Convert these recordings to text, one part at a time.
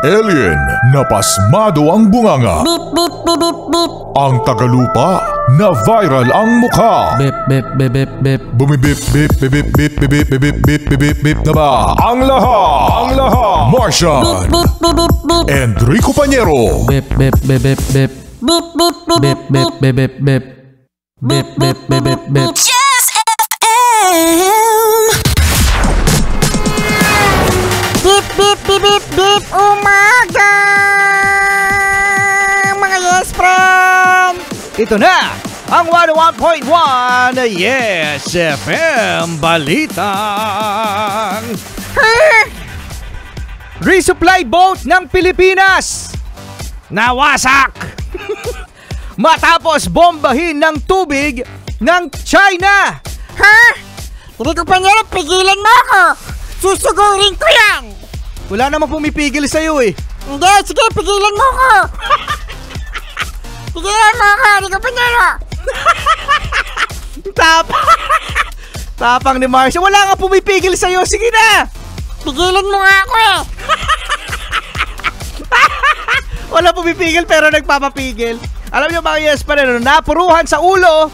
Alien na pasmado ang bunganga. Beep, beep, beep, beep, beep. Ang tagalupa na viral ang mukha. Bip, bip, bip, bip, bip. Bumibip, bip, bip, bip, bip, bip, bip, bip, bip, bip, bip na ba? Ang lahat. Martian. Beep, beep, beep, beep. Enrico Pañero. Bip, bip, bip, bip, bip. Beep, beep, beep, Bip, bip, bip, bip, bip. Bip, bip, bip, bip, bip. Just FM. Beep, beep, beep, beep, beep. Umaga, mga yes friend. Ito na ang 101.1 Yes FM Balitang Resupply boat ng Pilipinas nawasak matapos bombahin ng tubig ng China. Ha? Hindi ko pa niya, pigilan mo ako. Susugurin ko yan. Wala namang pumipigil sa'yo eh. Hindi, sige, pigilan mo ako. Pigilan mo ako, hindi ko pa niya. Tapang ni Marcia. Wala nga pumipigil sa'yo. Sige na. Pigilan mo nga ako eh. Wala pumipigil pero nagpapapigil. Alam niyo mga yes pa rin, napuruhan sa ulo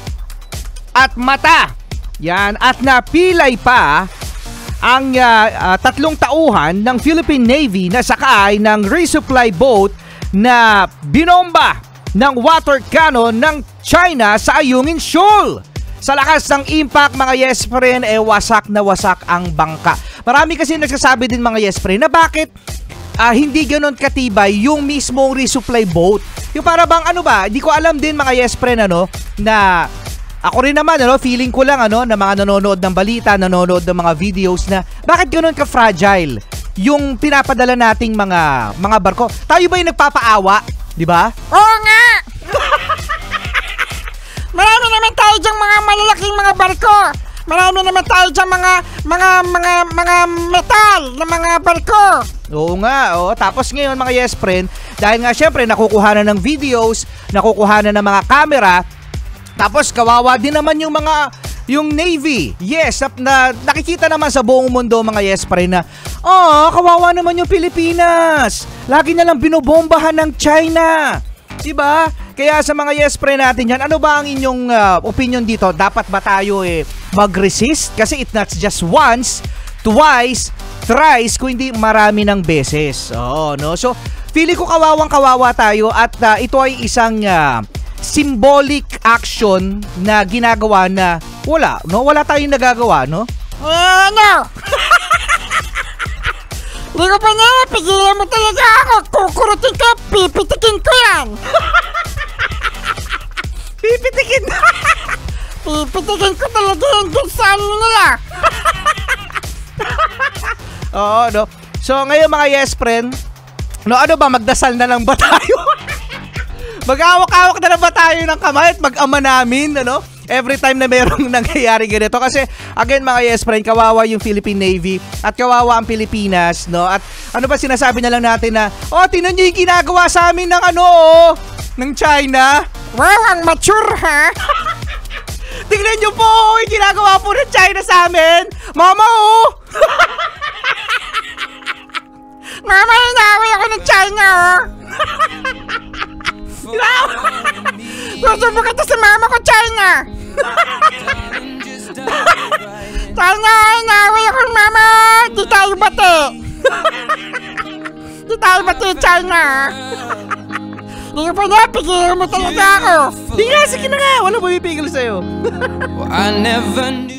at mata. Yan, at napilay pa ang tatlong tauhan ng Philippine Navy na sakay ng resupply boat na binomba ng water cannon ng China sa Ayungin Shoal. Sa lakas ng impact mga yes friend, wasak na wasak ang bangka. Marami kasi nagsasabi din mga yes friend na bakit hindi ganon katibay yung mismong resupply boat. Yung para bang ano ba, di ko alam din mga yes friend na ako rin naman feeling ko lang na mga nanonood ng balita, nanonood ng mga videos na bakit ganon ka-fragile yung pinapadala nating mga barko. Tayo ba yung nagpapaawa, di ba? Oo nga. Marami naman tayo dyang mga malalaking mga barko. Marami naman tayo dyang mga metal na mga barko. Oo nga, tapos ngayon mga yes friend, dahil nga syempre nakukuha na ng videos, nakukuha na ng mga camera, tapos kawawa din naman yung Navy. Yes, na nakikita naman sa buong mundo mga yes friend na kawawa naman yung Pilipinas. Lagi na lang binobombahan ng China. Diba? Kaya sa mga yes friend natin yan, ano ba ang inyong opinion dito? Dapat ba tayo mag-resist? Kasi it's not just once, twice, thrice, kundi marami ng beses. So, feeling ko kawawang-kawawa tayo at ito ay isang symbolic action na ginagawa na wala tayong nagagawa, no? Hindi ko pa niya, pigilan mo talaga ako. Kukurutin ka, pipitikin ko yan. Pipitikin na. Pipitikin ko talaga yan dyan sa ano nila. Oo, no? So, ngayon mga yes friend, ano ba, magdasal na lang ba tayo? Mag-awak-awak na ba tayo ng kamay at mag-ama namin, every time na merong nangyayari ganito. Kasi, again mga yes friend, kawawa yung Philippine Navy at kawawa ang Pilipinas, no? At ano ba sinasabi na lang natin na, tingnan nyo yung ginagawa sa amin ng ng China. Wow, ang mature ha? Tingnan nyo po, yung ginagawa po ng China sa amin. Mama, Mama, inaway ako ng China, Susubo kita sa mama ko, China. China, inaway ako ng mama. Di tayo bati. Di tayo bati, China. Di ko pa na, pigilan mo talaga ako. Di nga, sige na nga. Wala pumipigil sa'yo. I never knew